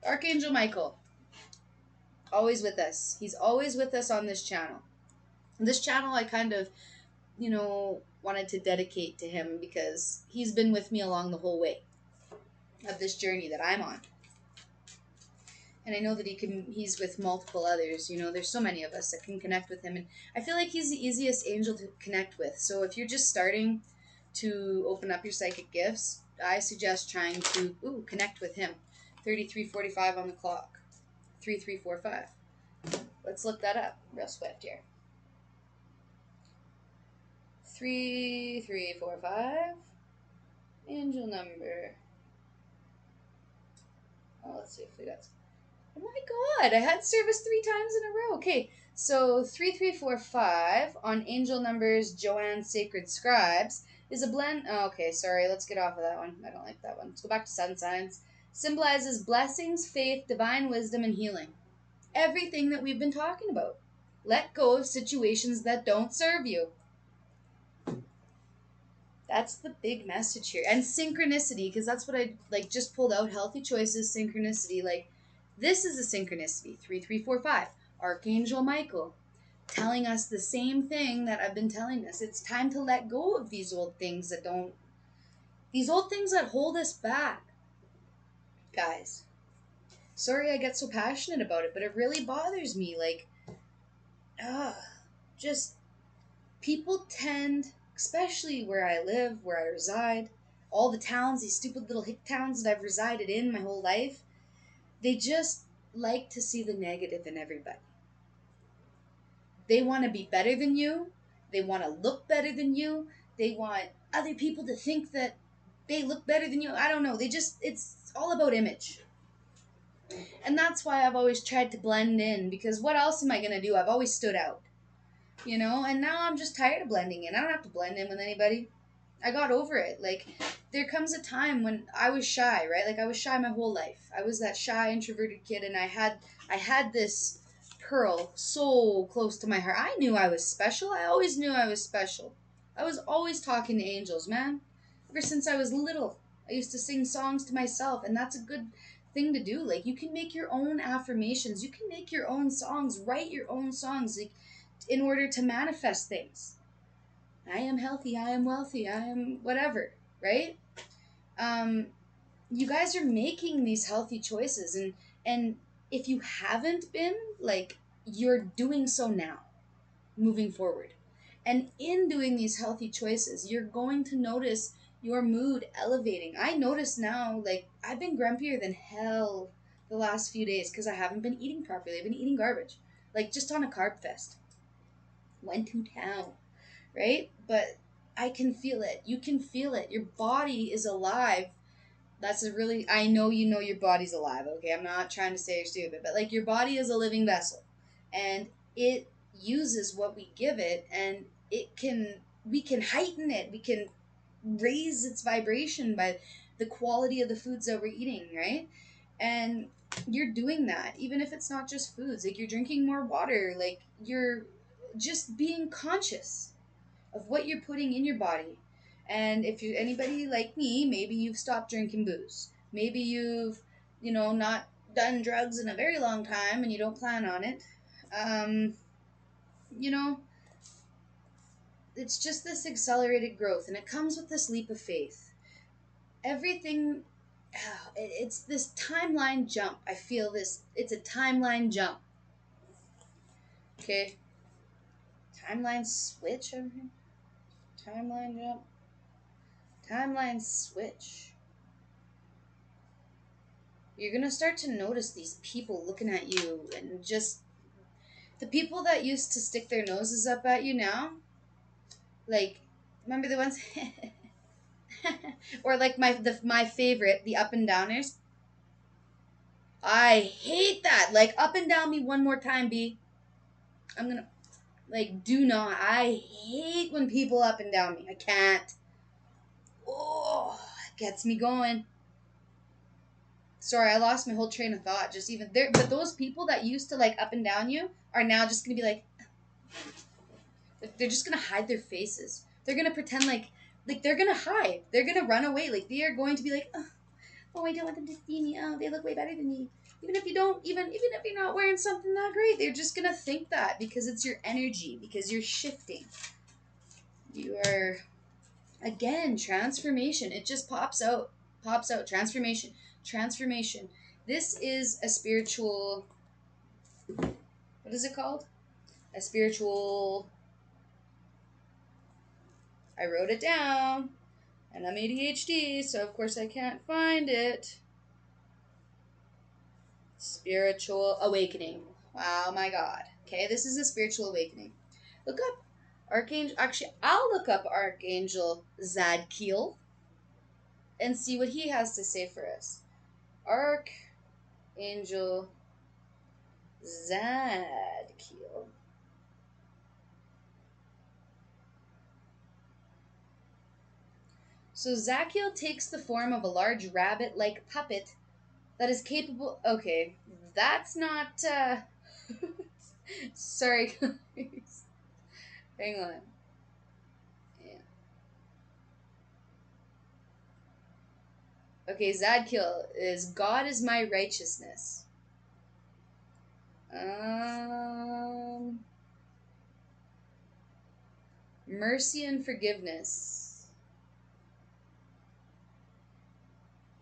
Speaker 1: Archangel Michael, always with us. He's always with us on this channel. This channel I kind of, wanted to dedicate to him because he's been with me along the whole way of this journey that I'm on. And I know that he's with multiple others. There's so many of us that can connect with him. And I feel like he's the easiest angel to connect with. So if you're just starting to open up your psychic gifts, I suggest trying to connect with him. 3345 on the clock. 3345. Let's look that up real swift here. 3345. Angel number. Oh, let's see if we got... Oh my god, I had service 3 times in a row. Okay, so 3345 on Angel Numbers Joanne Sacred Scribes is a blend. Oh, okay, sorry, let's get off of that one. I don't like that one. Let's go back to sun signs. Symbolizes blessings, faith, divine wisdom, and healing. Everything that we've been talking about. Let go of situations that don't serve you. That's the big message here. And synchronicity, because that's what I just pulled out. Healthy choices, synchronicity. This is a synchronicity. 3345. Archangel Michael telling us the same thing that I've been telling us. It's time to let go of these old things that hold us back. Guys, Sorry I get so passionate about it, but it really bothers me. Like, ah, just people tend, especially where I live, where I reside, all the towns, these stupid little hick towns that I've resided in my whole life, they just like to see the negative in everybody. They want to be better than you. They want to look better than you. They want other people to think that they look better than you. I don't know. It's all about image. And that's why I've always tried to blend in, because what else am I going to do? I've always stood out, and now I'm just tired of blending in. I don't have to blend in with anybody. I got over it. Like, there comes a time when I was shy, right? Like, I was shy my whole life. I was that shy, introverted kid, and I had this pearl so close to my heart. I knew I was special. I always knew I was special. I was always talking to angels, man. Ever since I was little, I used to sing songs to myself, and that's a good thing to do. Like, you can make your own affirmations. You can make your own songs, write your own songs, like, in order to manifest things. I am healthy, I am wealthy, I am whatever, right? Um, you guys are making these healthy choices, and if you haven't been, like, you're doing so now, moving forward. And in doing these healthy choices, you're going to notice your mood elevating. I notice now, like, I've been grumpier than hell the last few days because I haven't been eating properly. I've been eating garbage, like, just on a carb fest. Went to town, right? But I can feel it. You can feel it. Your body is alive. That's a really, I know you know your body's alive, okay? I'm not trying to say you're stupid, but, like, your body is a living vessel. And it uses what we give it, and we can heighten it. We can raise its vibration by the quality of the foods that we're eating, right? And you're doing that, even if it's not just foods. Like, you're drinking more water, like, you're just being conscious of what you're putting in your body. And if you're anybody like me, maybe you've stopped drinking booze. Maybe you've, not done drugs in a very long time and you don't plan on it. Um, you know, it's just this accelerated growth, and it comes with this leap of faith. Everything, it's this timeline jump. I feel this, it's a timeline jump. Okay? Timeline switch over here. Timeline jump. Timeline switch. You're gonna start to notice these people looking at you, and just the people that used to stick their noses up at you now, like, remember the ones, or like my favorite, the up and downers. I hate that. Like, up and down me one more time, B. I'm gonna, like, do not. I hate when people up and down me. I can't. Oh, it gets me going. Sorry, I lost my whole train of thought. Just even there, but those people that used to, like, up and down you are now just gonna be like, they're just gonna hide their faces. They're gonna pretend like they're gonna hide. They're gonna run away. Like, they are going to be like, oh, I don't want them to see me. Oh, they look way better than me. Even if you don't, even if you're not wearing something that great, they're just gonna think that because it's your energy, because you're shifting. You are, again, transformation. It just pops out. Transformation. This is a spiritual. What is it called? A spiritual. I wrote it down. And I'm ADHD, so of course I can't find it. Spiritual awakening. Wow, my God. Okay, this is a spiritual awakening. Look up Archangel. Actually, I'll look up Archangel Zadkiel and see what he has to say for us. Archangel Zadkiel. So Zadkiel takes the form of a large rabbit-like puppet that is capable. Okay, that's not. Sorry, guys. Hang on. Yeah. Okay, Zadkiel is God is my righteousness. Um, Mercy and forgiveness.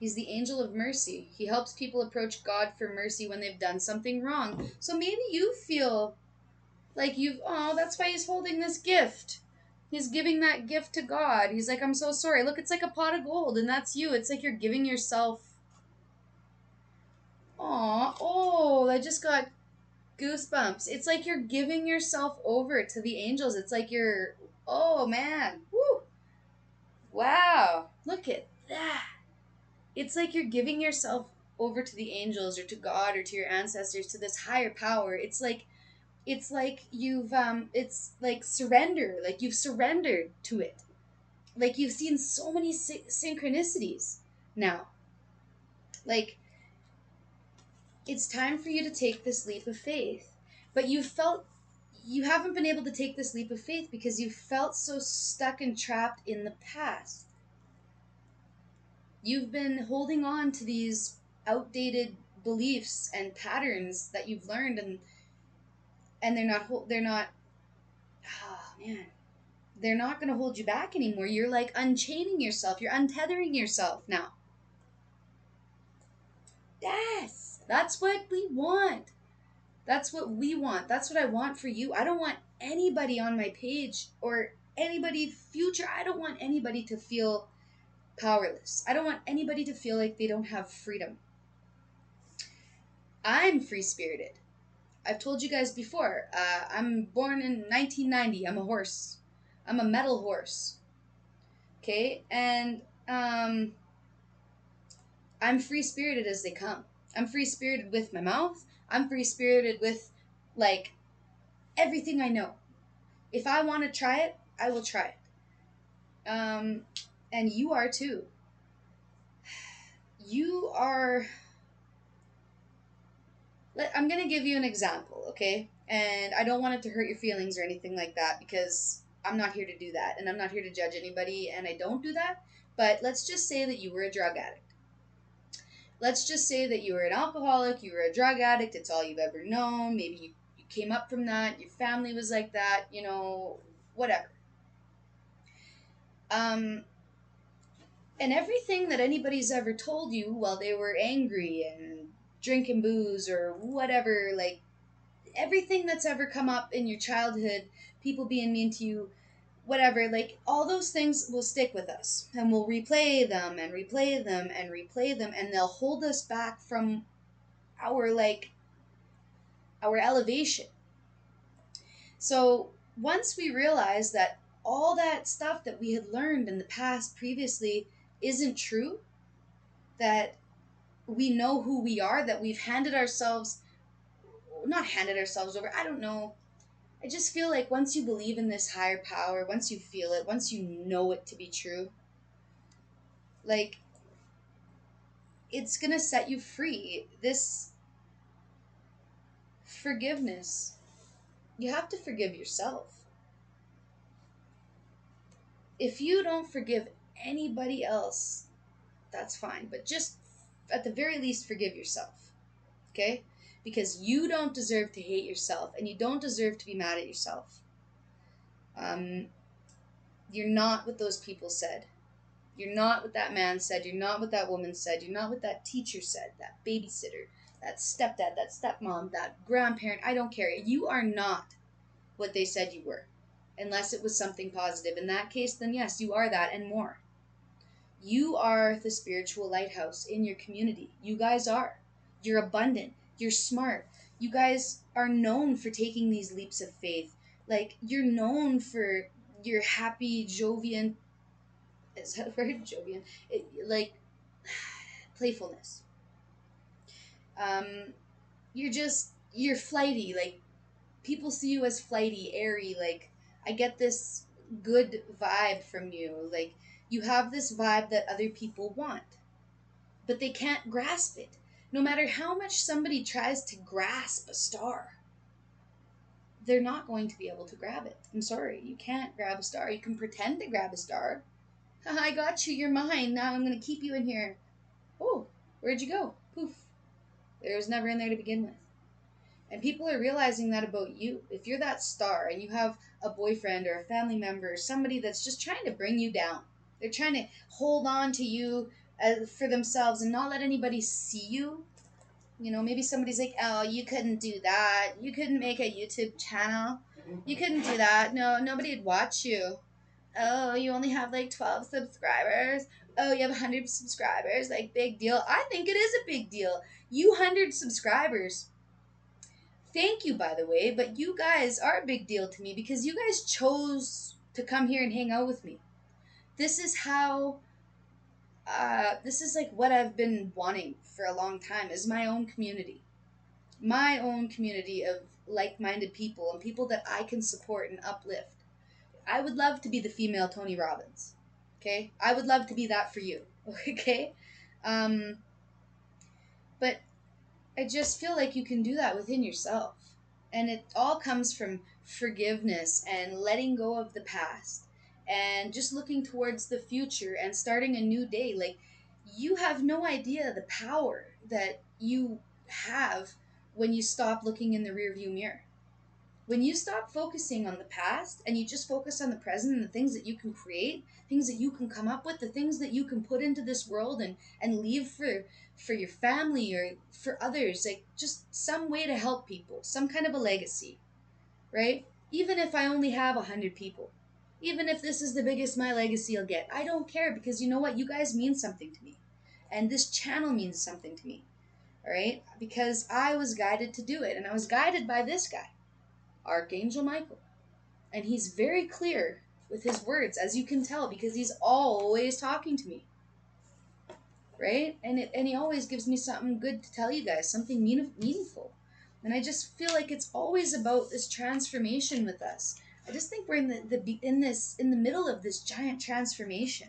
Speaker 1: He's the angel of mercy. He helps people approach God for mercy when they've done something wrong. So maybe you feel like that's why he's holding this gift. He's giving that gift to God. He's like, I'm so sorry. Look, it's like a pot of gold, and that's you. It's like you're giving yourself. I just got goosebumps. It's like you're giving yourself over to the angels. It's like oh man. Woo. Wow. Look at that. It's like you're giving yourself over to the angels or to God or to your ancestors, to this higher power. It's like it's like surrender, like you've surrendered to it. Like you've seen so many synchronicities now. Like it's time for you to take this leap of faith. But you haven't been able to take this leap of faith because you felt so stuck and trapped in the past. You've been holding on to these outdated beliefs and patterns that you've learned, and they're not oh man, they're not going to hold you back anymore. You're like unchaining yourself. You're untethering yourself now. Yes, that's what we want. That's what we want. That's what I want for you. I don't want anybody on my page or anybody future. I don't want anybody to feel powerless. I don't want anybody to feel like they don't have freedom. I'm free spirited. I've told you guys before. I'm born in 1990. I'm a horse. I'm a metal horse. Okay, and I'm free spirited as they come. I'm free spirited with my mouth. I'm free spirited with like everything I know. If I want to try it, I will try it. And you are too. You are. I'm gonna give you an example, okay? And I don't want it to hurt your feelings or anything like that because I'm not here to do that, and I'm not here to judge anybody, and I don't do that. But let's just say that you were a drug addict. Let's just say that you were an alcoholic, you were a drug addict, it's all you've ever known. Maybe you came up from that, your family was like that, whatever. And everything that anybody's ever told you while they were angry and drinking booze or whatever, like everything that's ever come up in your childhood, people being mean to you, whatever, like all those things will stick with us and we'll replay them and replay them and replay them, and they'll hold us back from our elevation. So once we realize that all that stuff that we had learned in the past previously isn't true, that we know who we are, that we've not handed ourselves over, I don't know. I just feel like once you believe in this higher power, once you feel it, once you know it to be true, like it's going to set you free. This forgiveness, you have to forgive yourself. If you don't forgive anybody else, that's fine. But just at the very least, forgive yourself. Okay? Because you don't deserve to hate yourself and you don't deserve to be mad at yourself. You're not what those people said. You're not what that man said. You're not what that woman said. You're not what that teacher said, that babysitter, that stepdad, that stepmom, that grandparent. I don't care. You are not what they said you were. Unless it was something positive. In that case, then yes, you are that and more. You are the spiritual lighthouse in your community. You guys are. You're abundant. You're smart. You guys are known for taking these leaps of faith. Like, you're known for your happy, jovian, is that a word? Jovian? Like, playfulness. Um, you're flighty. Like, people see you as flighty, airy. Like, I get this good vibe from you. Like, you have this vibe that other people want, but they can't grasp it. No matter how much somebody tries to grasp a star, they're not going to be able to grab it. I'm sorry, you can't grab a star. You can pretend to grab a star. I got you, you're mine. Now I'm going to keep you in here. Oh, where'd you go? Poof. There was never in there to begin with. And people are realizing that about you. If you're that star and you have a boyfriend or a family member or somebody that's just trying to bring you down, they're trying to hold on to you for themselves and not let anybody see you. You know, maybe somebody's like, oh, you couldn't do that. You couldn't make a YouTube channel. You couldn't do that. No, nobody would watch you. Oh, you only have like 12 subscribers. Oh, you have 100 subscribers. Like, big deal. I think it is a big deal. You 100 subscribers. Thank you, by the way, but you guys are a big deal to me because you guys chose to come here and hang out with me. This is how, this is like what I've been wanting for a long time is my own community. My own community of like-minded people and people that I can support and uplift. I would love to be the female Tony Robbins. Okay? I would love to be that for you. Okay? Um, but I just feel like you can do that within yourself. And it all comes from forgiveness and letting go of the past and just looking towards the future and starting a new day. Like, you have no idea the power that you have when you stop looking in the rearview mirror. When you stop focusing on the past and you just focus on the present and the things that you can create, things that you can come up with, the things that you can put into this world and leave for your family or for others, like just some way to help people, some kind of a legacy, right? Even if I only have 100 people, even if this is the biggest my legacy will get, I don't care because you know what? You guys mean something to me. And this channel means something to me, all right? Because I was guided to do it and I was guided by this guy. Archangel Michael. And he's very clear with his words, as you can tell, because he's always talking to me, right? And he always gives me something good to tell you guys, something meaningful. And I just feel like it's always about this transformation with us. I just think we're in the middle of this giant transformation.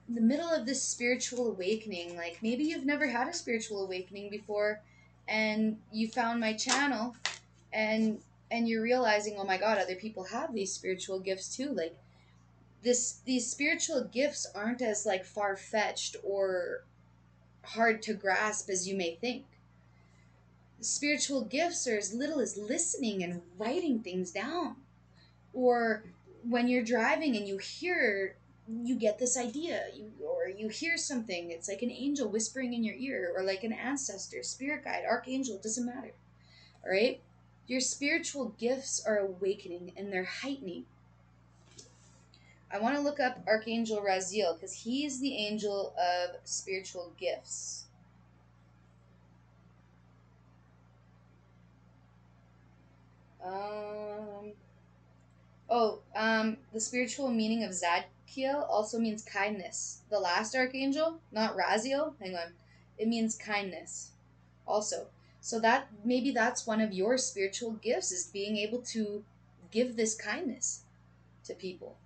Speaker 1: In the middle of this spiritual awakening. Like maybe you've never had a spiritual awakening before and you found my channel and you're realizing, oh my god, other people have these spiritual gifts too. Like these spiritual gifts aren't as like far-fetched or hard to grasp as you may think. Spiritual gifts are as little as listening and writing things down, or when you're driving and you get this idea, or you hear something, it's like an angel whispering in your ear, or like an ancestor, spirit guide, archangel, it doesn't matter. All right, your spiritual gifts are awakening and they're heightening. I want to look up Archangel Raziel because he's the angel of spiritual gifts. Um, the spiritual meaning of Zadkiel also means kindness. The last archangel, not Raziel, hang on, it means kindness also. So that maybe that's one of your spiritual gifts is being able to give this kindness to people.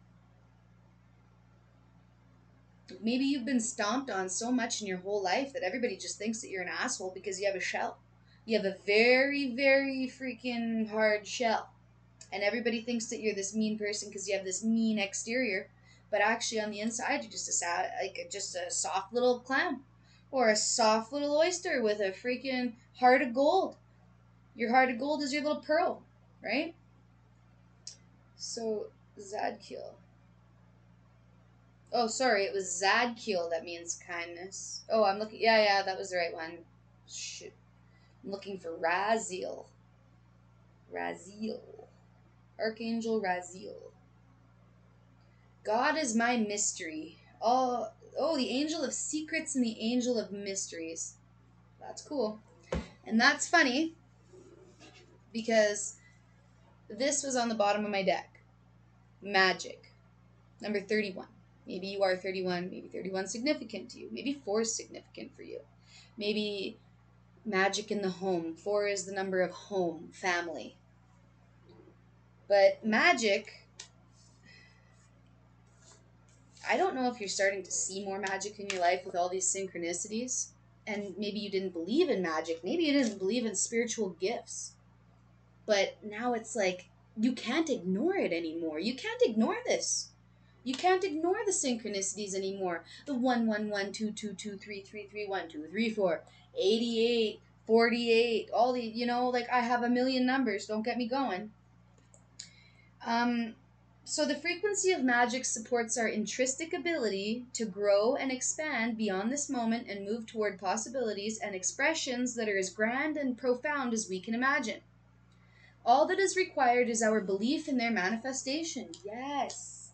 Speaker 1: Maybe you've been stomped on so much in your whole life that everybody just thinks that you're an asshole because you have a shell. You have a very, very freaking hard shell. And everybody thinks that you're this mean person because you have this mean exterior. But actually on the inside, you're just just a soft little clam. Or a soft little oyster with a freaking heart of gold. Your heart of gold is your little pearl, right? So, Zadkiel. Oh, sorry, it was Zadkiel that means kindness. Oh, I'm looking. Yeah, that was the right one. Shoot. I'm looking for Raziel. Raziel. Archangel Raziel. God is my mystery. Oh, the angel of secrets and the angel of mysteries. That's cool. And that's funny because this was on the bottom of my deck. Magic. Number 31. Maybe you are 31. Maybe 31 is significant to you. Maybe 4 is significant for you. Maybe magic in the home. 4 is the number of home, family. But magic, I don't know if you're starting to see more magic in your life with all these synchronicities. And maybe you didn't believe in magic. Maybe you didn't believe in spiritual gifts. But now it's like, you can't ignore it anymore. You can't ignore this. You can't ignore the synchronicities anymore. The 111 222 333 1234 88 48, all the, like I have a million numbers, don't get me going. So the frequency of magic supports our intrinsic ability to grow and expand beyond this moment and move toward possibilities and expressions that are as grand and profound as we can imagine. All that is required is our belief in their manifestation. Yes.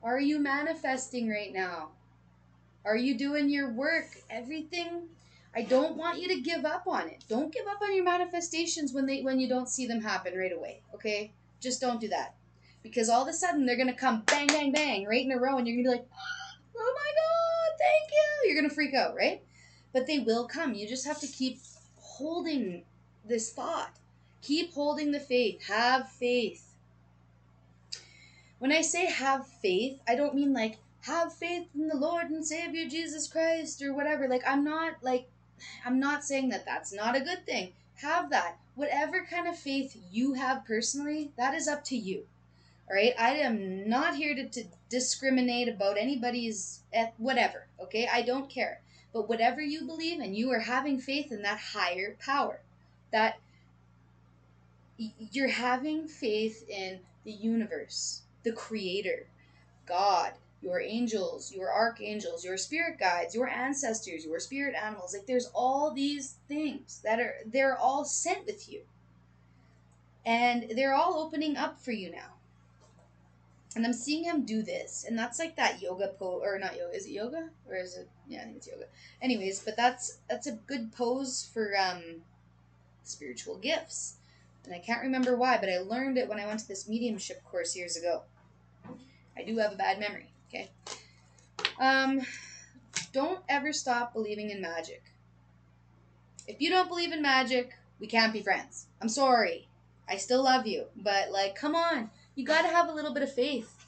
Speaker 1: Are you manifesting right now? Are you doing your work? Everything. I don't want you to give up on it. Don't give up on your manifestations when you don't see them happen right away. Okay? Just don't do that. Because all of a sudden they're gonna come bang, bang, bang right in a row and you're gonna be like, oh my god, thank you. You're gonna freak out, right? But they will come. You just have to keep holding this thought. Keep holding the faith. Have faith. When I say have faith, I don't mean like have faith in the Lord and Savior Jesus Christ or whatever. I'm not saying that that's not a good thing. Have that. Whatever kind of faith you have personally, that is up to you. All right? I am not here to discriminate about anybody's whatever, okay? I don't care. But whatever you believe and you are having faith in that higher power. That you're having faith in the universe, the creator, God, your angels, your archangels, your spirit guides, your ancestors, your spirit animals. Like there's all these things they're all sent with you. And they're all opening up for you now. And I'm seeing him do this. And that's like that yoga pose, or not yoga. Is it yoga? Or is it, yeah, I think it's yoga. Anyways, but that's a good pose for spiritual gifts. And I can't remember why, but I learned it when I went to this mediumship course years ago. I do have a bad memory, okay? Don't ever stop believing in magic. If you don't believe in magic, we can't be friends. I'm sorry. I still love you, but like, come on. You got to have a little bit of faith.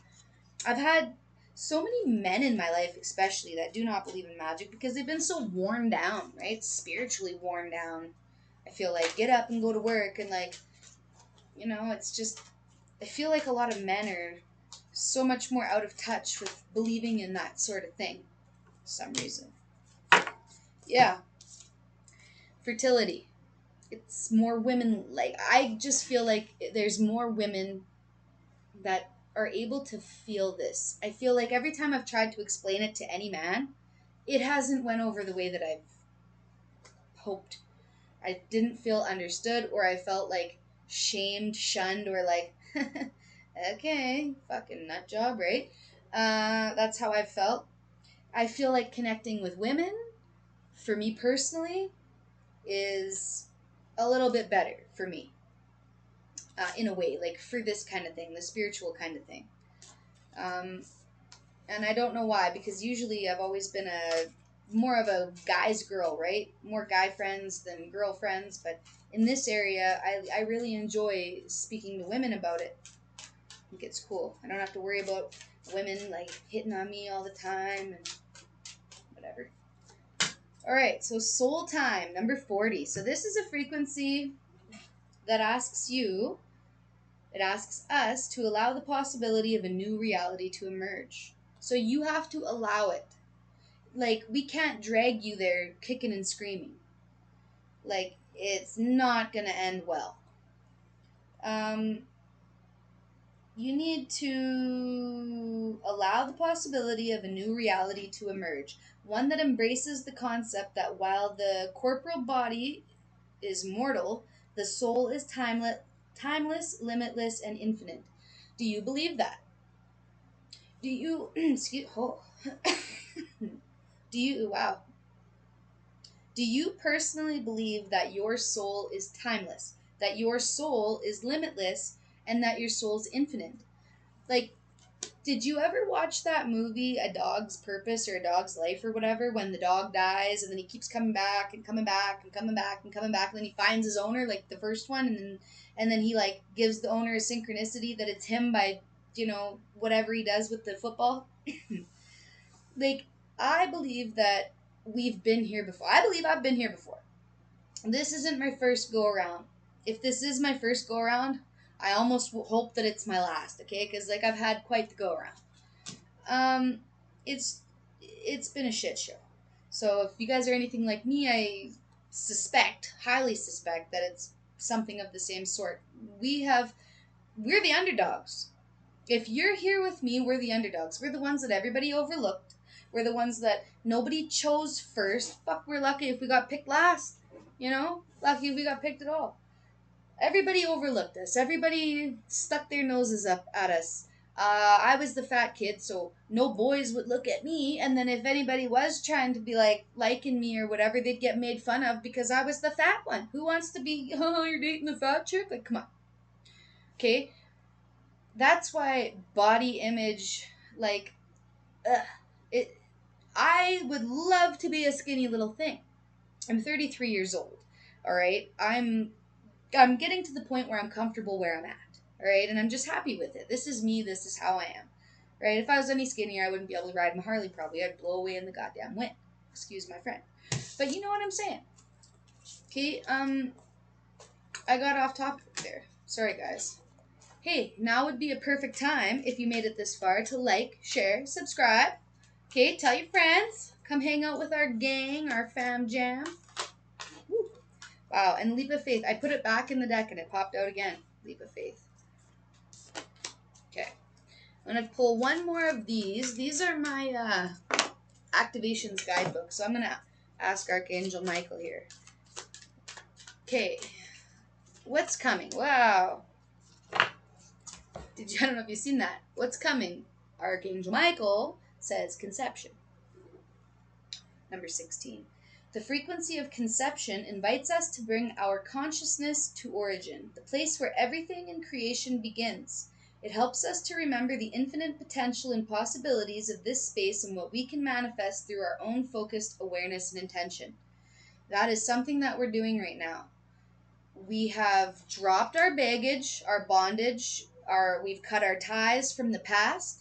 Speaker 1: I've had so many men in my life, especially, that do not believe in magic because they've been so worn down, right? Spiritually worn down. I feel like get up and go to work and like, it's just, I feel like a lot of men are so much more out of touch with believing in that sort of thing for some reason. Yeah. Fertility. It's more women, like, I just feel like there's more women that are able to feel this. I feel like every time I've tried to explain it to any man, it hasn't went over the way that I've hoped. I didn't feel understood, or I felt like shamed, shunned, or like, okay, fucking nut job, right? That's how I felt. I feel like connecting with women, for me personally, is a little bit better for me. In a way, like for this kind of thing, the spiritual kind of thing. And I don't know why, because usually I've always been more of a guy's girl, right? More guy friends than girlfriends, but in this area, I really enjoy speaking to women about it. I think it's cool. I don't have to worry about women like hitting on me all the time and whatever. All right, so soul time, number 40. So this is a frequency that asks us to allow the possibility of a new reality to emerge. So you have to allow it. Like, we can't drag you there kicking and screaming. Like, it's not going to end well. You need to allow the possibility of a new reality to emerge. One that embraces the concept that while the corporal body is mortal, the soul is timeless, limitless, and infinite. Do you believe that? Do you, wow. Do you personally believe that your soul is timeless, that your soul is limitless, and that your soul's infinite? Like, did you ever watch that movie, A Dog's Purpose or A Dog's Life or whatever, when the dog dies and then he keeps coming back and coming back and coming back and coming back and then he finds his owner, like the first one, and then he like gives the owner a synchronicity that it's him by, whatever he does with the football? Like, I believe that we've been here before. I believe I've been here before. This isn't my first go around. If this is my first go around, I almost hope that it's my last, okay? Because like I've had quite the go around. It's been a shit show. So if you guys are anything like me, I highly suspect that it's something of the same sort. We're the underdogs. If you're here with me, we're the underdogs. We're the ones that everybody overlooked. We're the ones that nobody chose first. Fuck, we're lucky if we got picked last. You know? Lucky if we got picked at all. Everybody overlooked us. Everybody stuck their noses up at us. I was the fat kid, so no boys would look at me. And then if anybody was trying to be liking me or whatever, they'd get made fun of because I was the fat one. Who wants to be, oh, you're dating the fat chick? Like, come on. Okay? That's why body image, like, ugh, it. I would love to be a skinny little thing. I'm 33 years old. All right, I'm getting to the point where I'm comfortable where I'm at. All right, and I'm just happy with it. This is me. This is how I am. Right? If I was any skinnier, I wouldn't be able to ride my Harley. Probably, I'd blow away in the goddamn wind. Excuse my friend, but you know what I'm saying. Okay. I got off topic there. Sorry, guys. Hey, now would be a perfect time, if you made it this far, to like, share, subscribe. Okay, tell your friends. Come hang out with our gang, our fam jam. Woo. Wow, and Leap of Faith. I put it back in the deck and it popped out again. Leap of Faith. Okay. I'm going to pull one more of these. These are my activations guidebook. So I'm going to ask Archangel Michael here. Okay. What's coming? Wow. I don't know if you've seen that. What's coming? Archangel Michael says conception. Number 16. The frequency of conception invites us to bring our consciousness to origin, the place where everything in creation begins. It helps us to remember the infinite potential and possibilities of this space and what we can manifest through our own focused awareness and intention. That is something that we're doing right now. We have dropped our baggage, our bondage, we've cut our ties from the past.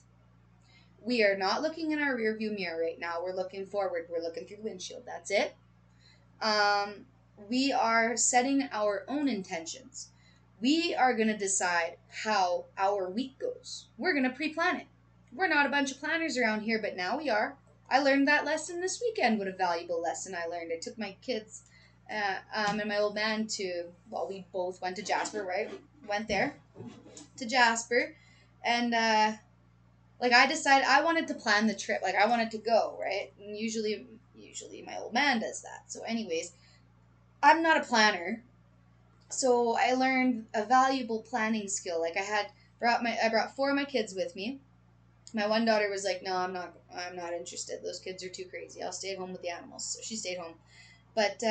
Speaker 1: We are not looking in our rearview mirror right now. We're looking forward. We're looking through the windshield. That's it. We are setting our own intentions. We are going to decide how our week goes. We're going to pre-plan it. We're not a bunch of planners around here, but now we are. I learned that lesson this weekend. What a valuable lesson I learned. I took my kids and my old man we both went to Jasper, right? We went there to Jasper, and I decided I wanted to plan the trip. Like, I wanted to go, right? And usually my old man does that. So anyways, I'm not a planner. So I learned a valuable planning skill. Like, I brought 4 of my kids with me. My one daughter was like, "No, I'm not interested. Those kids are too crazy. I'll stay at home with the animals." So she stayed home. But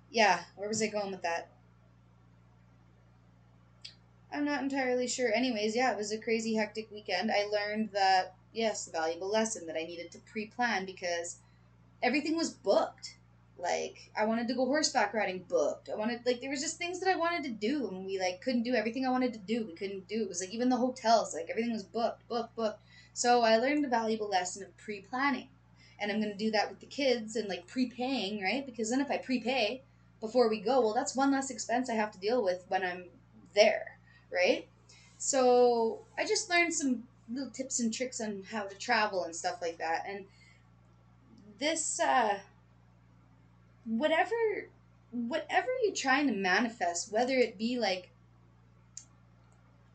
Speaker 1: yeah, where was I going with that? I'm not entirely sure. Anyways, yeah, it was a crazy, hectic weekend. I learned that, yes, a valuable lesson that I needed to pre-plan because everything was booked. Like, I wanted to go horseback riding, booked. There was just things that I wanted to do, and we, couldn't do everything I wanted to do. We couldn't do. It was, even the hotels, everything was booked. So I learned a valuable lesson of pre-planning. And I'm going to do that with the kids and, prepaying, right? Because then if I prepay before we go, well, that's one less expense I have to deal with when I'm there, right? So I just learned some little tips and tricks on how to travel and stuff like that. And this, whatever you're trying to manifest, whether it be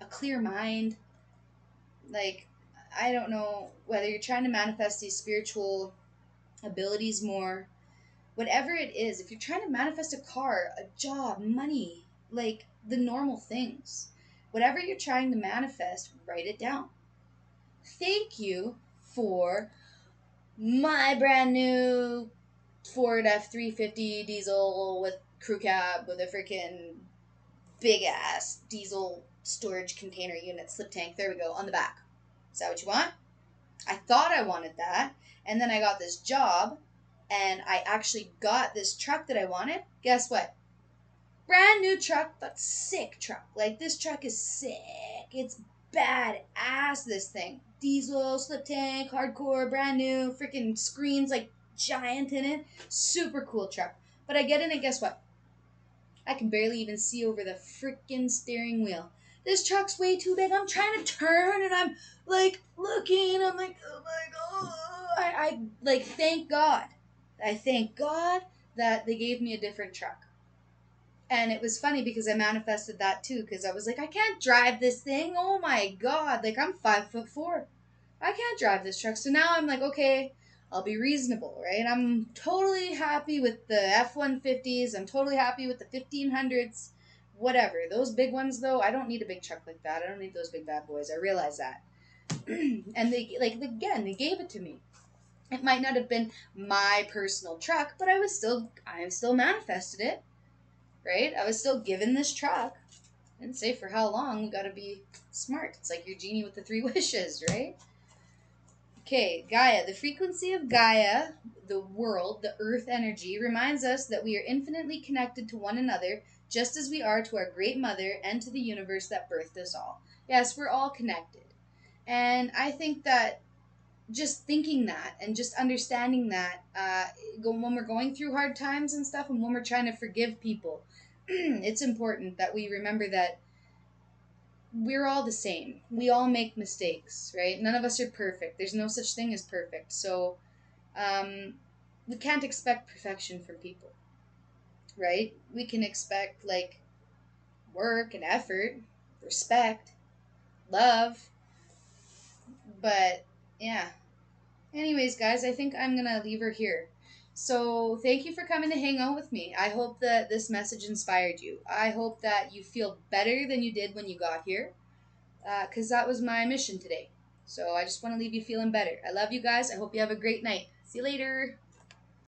Speaker 1: a clear mind, I don't know, whether you're trying to manifest these spiritual abilities more, whatever it is, if you're trying to manifest a car, a job, money, the normal things, whatever you're trying to manifest, write it down. Thank you for my brand new Ford F-350 diesel with crew cab with a freaking big ass diesel storage container unit slip tank. There we go, on the back. Is that what you want? I thought I wanted that, and then I got this job, and I actually got this truck that I wanted. Guess what? Brand new truck, but sick truck. This truck is sick. It's badass, this thing. Diesel, slip tank, hardcore, brand new, freaking screens giant in it. Super cool truck. But I get in it, guess what? I can barely even see over the freaking steering wheel. This truck's way too big. I'm trying to turn and I'm looking. I'm oh my God. I thank God. I thank God that they gave me a different truck. And it was funny because I manifested that too, because I was like, I can't drive this thing. Oh my God. Like, I'm 5'4". I can't drive this truck. So now I'm like, okay, I'll be reasonable, right? I'm totally happy with the F-150s. I'm totally happy with the 1500s. Whatever. Those big ones, though, I don't need a big truck like that. I don't need those big bad boys. I realize that. And they, like, again, they gave it to me. It might not have been my personal truck, but I still manifested it, right? I was still given this truck. I didn't say for how long. We got to be smart. It's like your genie with the three wishes, right? Okay, Gaia. The frequency of Gaia, the world, the earth energy, reminds us that we are infinitely connected to one another, just as we are to our great mother and to the universe that birthed us all. Yes, we're all connected. And I think that just thinking that and just understanding that when we're going through hard times and stuff and when we're trying to forgive people, it's important that we remember that we're all the same. We all make mistakes, right? None of us are perfect. There's no such thing as perfect. So um, we can't expect perfection from people, right? We can expect like work and effort, respect, love, but yeah. Anyways, guys, I think I'm gonna leave her here. So thank you for coming to hang out with me. I hope that this message inspired you. I hope that you feel better than you did when you got here, because that was my mission today. So I just want to leave you feeling better. I love you guys. I hope you have a great night. See you later.